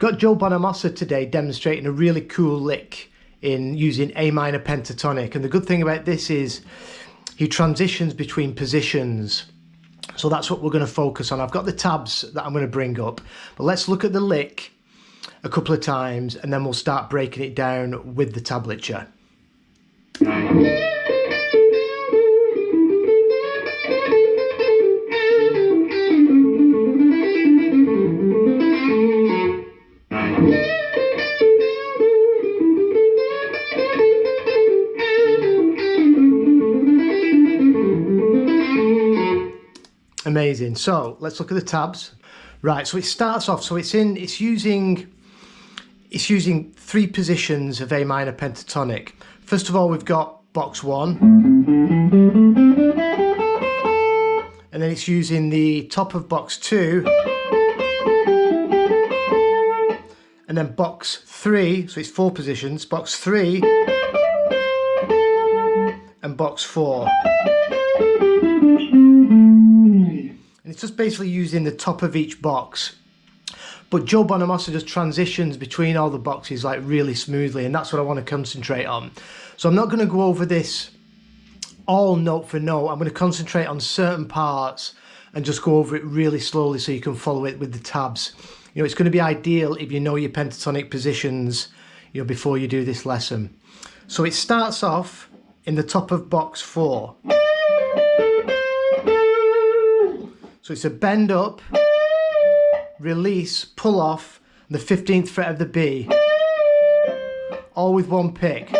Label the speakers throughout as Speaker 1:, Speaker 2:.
Speaker 1: Got Joe Bonamassa today demonstrating a really cool lick in using A minor pentatonic, and the good thing about this is he transitions between positions, so that's what we're going to focus on. I've got the tabs that I'm going to bring up, but let's look at the lick a couple of times and then we'll start breaking it down with the tablature. Amazing. So let's look at the tabs. Right, so it starts off, so it's using three positions of A minor pentatonic. First of all, we've got box 1, and then it's using the top of box 2, and then box 3, so it's 4 positions, box 3 and box 4. And it's just basically using the top of each box. But Joe Bonamassa just transitions between all the boxes like really smoothly, and that's what I want to concentrate on. So I'm not going to go over this all note for note. I'm going to concentrate on certain parts and just go over it really slowly so you can follow it with the tabs. You know, it's going to be ideal if you know your pentatonic positions, you know, before you do this lesson. So it starts off in the top of box 4. So it's a bend up, release, pull off, the 15th fret of the B, all with one pick.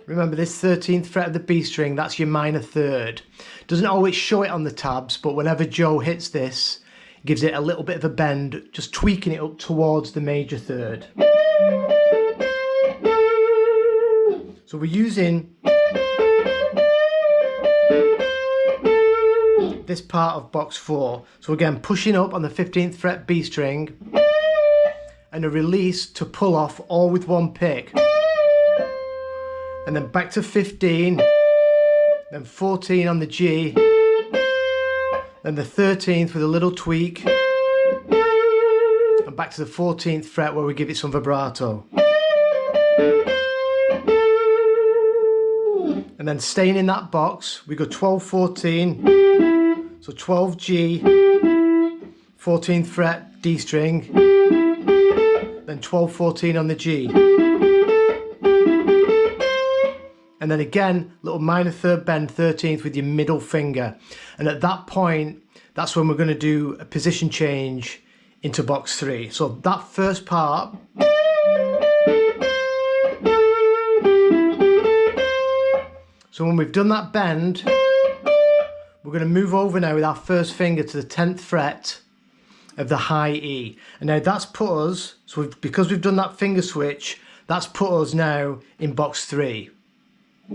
Speaker 1: Remember, this 13th fret of the B string, that's your minor third. Doesn't always show it on the tabs, but whenever Joe hits this, it gives it a little bit of a bend, just tweaking it up towards the major third. So we're using this part of box 4. So again, pushing up on the 15th fret B string and a release to pull off, all with one pick. And then back to 15, then 14 on the G, then the 13th with a little tweak, and back to the 14th fret where we give it some vibrato. And then staying in that box, we go 12, 14, so 12 G, 14th fret D string, then 12, 14 on the G. And then again, little minor third bend, 13th with your middle finger. And at that point, that's when we're going to do a position change into box 3. So that first part, so when we've done that bend, we're going to move over now with our first finger to the 10th fret of the high E. And now that's put us, so because we've done that finger switch, that's put us now in box 3. So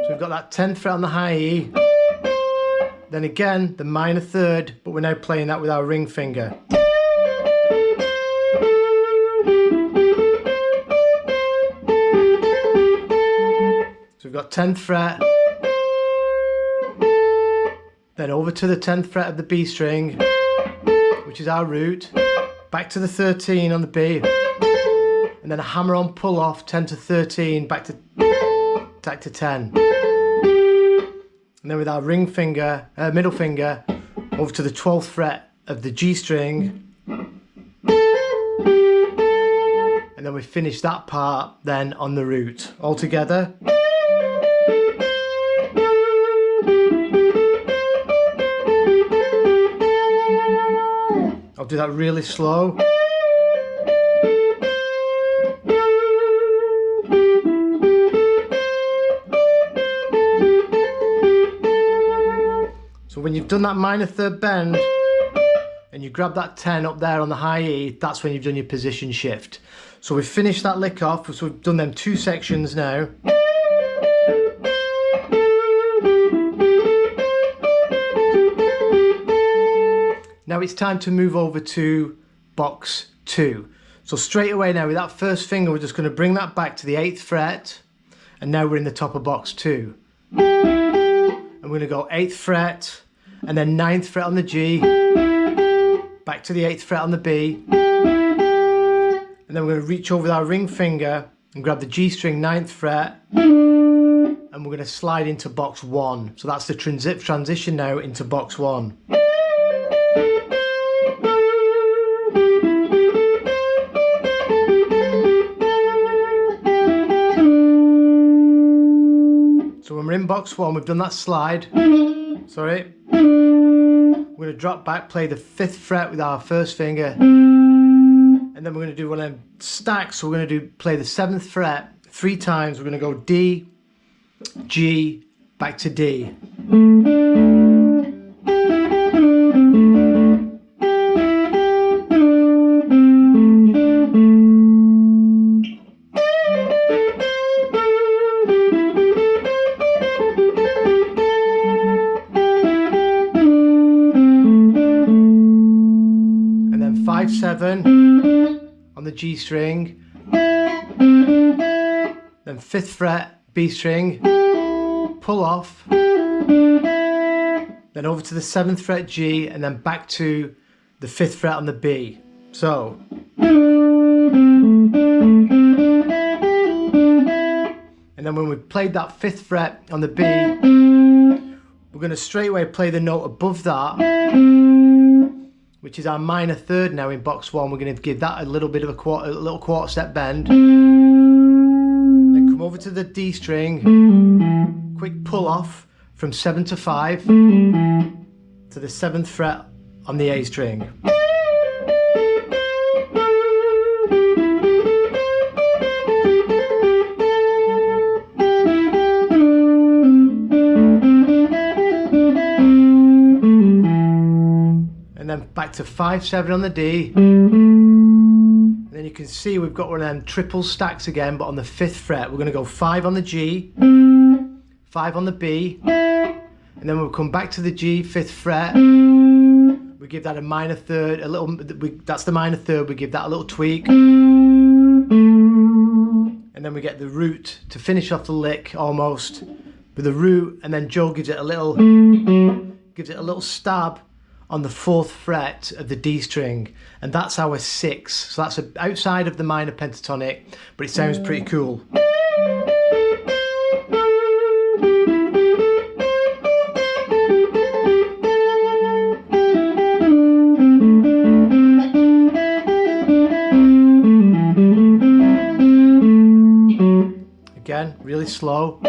Speaker 1: we've got that 10th fret on the high E, then again the minor third, but we're now playing that with our ring finger. So we've got 10th fret, then over to the 10th fret of the B string, which is our root, back to the 13 on the B, and then a hammer on pull off, 10 to 13, back to 10. And then with our ring finger, middle finger, over to the 12th fret of the G string, and then we finish that part then on the root. All together. I'll do that really slow. So when you've done that minor third bend and you grab that 10 up there on the high E, that's when you've done your position shift. So we've finished that lick off, so we've done them 2 sections now. Now it's time to move over to box 2. So straight away now with that first finger, we're just going to bring that back to the 8th fret, and now we're in the top of box 2. And we're going to go 8th fret, and then 9th fret on the G, back to the 8th fret on the B, and then we're going to reach over with our ring finger and grab the G string 9th fret, and we're going to slide into box 1. So that's the transition now into box 1. So when we're in box 1, we've done that slide. Sorry. We're going to drop back, play the 5th fret with our first finger, and then we're going to do one of them stacks. So we're going to play the 7th fret 3 times. We're going to go D, G, back to D. And then 5, 7 on the G string, then 5th fret B string, pull off, then over to the 7th fret G, and then back to the 5th fret on the B. So and then when we've played that 5th fret on the B, we're going to straight away play the note above that, which is our minor 3rd now in box 1. We're going to give that a little bit of a little quarter step bend. Then come over to the D string, quick pull off from 7 to 5 to the 7th fret on the A string. And then back to 5, 7 on the D. And then you can see we've got one of them triple stacks again, but on the 5th fret. We're going to go 5 on the G, 5 on the B, and then we'll come back to the G, 5th fret. We give that a minor 3rd, that's the minor 3rd, we give that a little tweak. And then we get the root to finish off the lick almost with the root, and then Joe gives it a little stab on the 4th fret of the D string, and that's our 6. So that's outside of the minor pentatonic, but it sounds pretty cool. Again, really slow.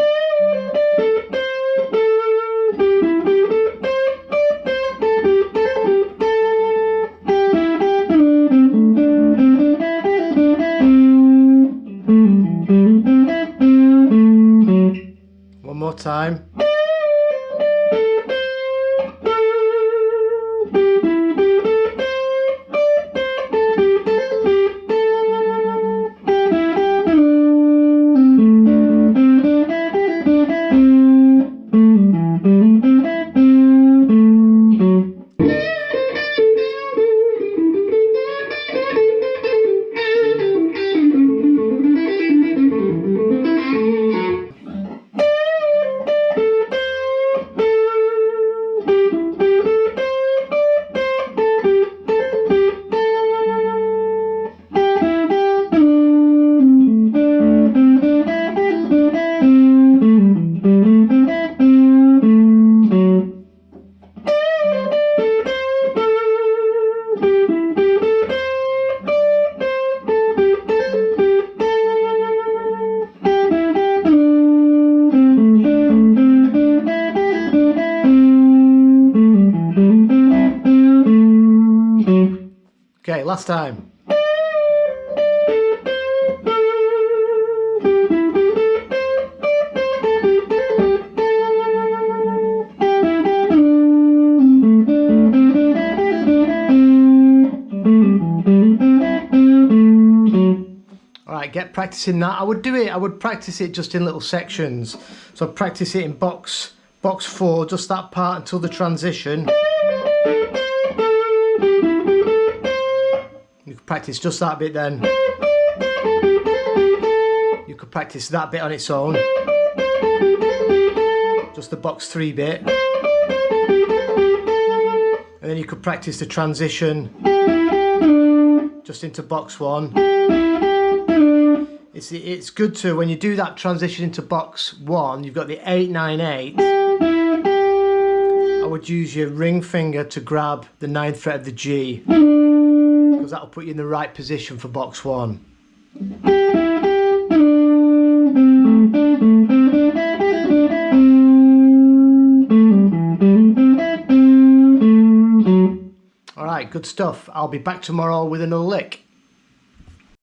Speaker 1: One more time. Okay, last time. Alright, get practicing that. I would practice it just in little sections. So I'd practice it in box 4, just that part until the transition. You can practice just that bit then. You could practice that bit on its own. Just the box 3 bit. And then you could practice the transition just into box 1. It's good to, when you do that transition into box 1, you've got the 8-9-8. I would use your ring finger to grab the 9th fret of the G, because that'll put you in the right position for box 1. Alright, good stuff. I'll be back tomorrow with another lick.